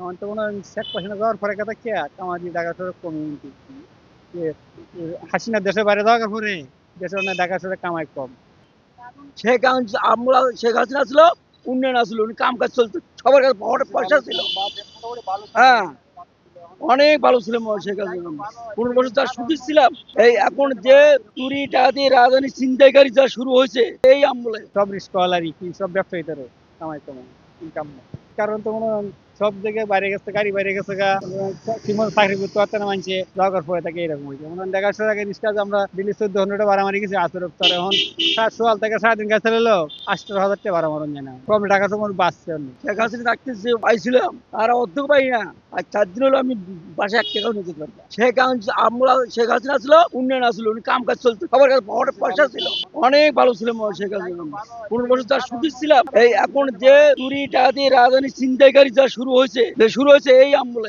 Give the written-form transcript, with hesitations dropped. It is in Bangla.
আমার তো মনে হয় শেখ হাসিনা যাওয়ার পরে কথা কে আমাদের ঢাকা শহরে কমিউনিটি যে হাসিনা দেশের বাইরে যাওয়ার পরে দেশের অনেক ঢাকা শহরে কামাই কম। আমরা শেখ হাসিনা ছিল, উন্নয়ন আসলো, উনি কাম কাজ চলতো, সবার কাছে পয়সা ছিল। হ্যাঁ, অনেক ভালো ছিল শেখ হাসিনা। 15 বছর যা সুখী ছিলাম। এই এখন যে চুরি টাকা দিয়ে রাজধানী ছিনতাইকারী যা শুরু হয়েছে এই আমলে। সব রিস্কওয়ালারই কি সব ব্যবসায়ীদেরও কামাই কম, ইনকাম নেই। কারণ তো মনে হয় সব জায়গায় বাইরে গেছে, গাড়ি বাইরে গেছে গা, ঠিকমতো চাকরি করতে পারতে না মানছে, যাওয়ার পরে থাকে এরকম হয়েছে। মনে হয় ঢাকা শহরে আগে রিক্সা আমরা দিল্লি 1400 ভাড়া মারি গেছি আসর তোর এখন সকাল থেকে সারাদিন গেছে হলো 18,000 টাকা ভাড়া মারণ যায় না। কম টাকা তো মনে হয় বাঁচছে অনেক। শেখ হাসিনা থাকতে যে পাইছিলাম আর অর্ধেক পাই না। আর 4 দিন হলো আমি বাসায় 1 টাকাও নিতে পারি না। শেখ হাসিনা ছিল, উন্নয়ন আসলো, উনি কাম কাজ চলতো, সবার কাছে পয়সা ছিল। অনেক ভালো ছিল শেখ হাসিনা। 15 বছর যা সুখী ছিলাম। এই এখন যে চুরি টাকা দিয়ে রাজধানী ছিনতাইকারী যা শুরু হয়েছে এই আমলে।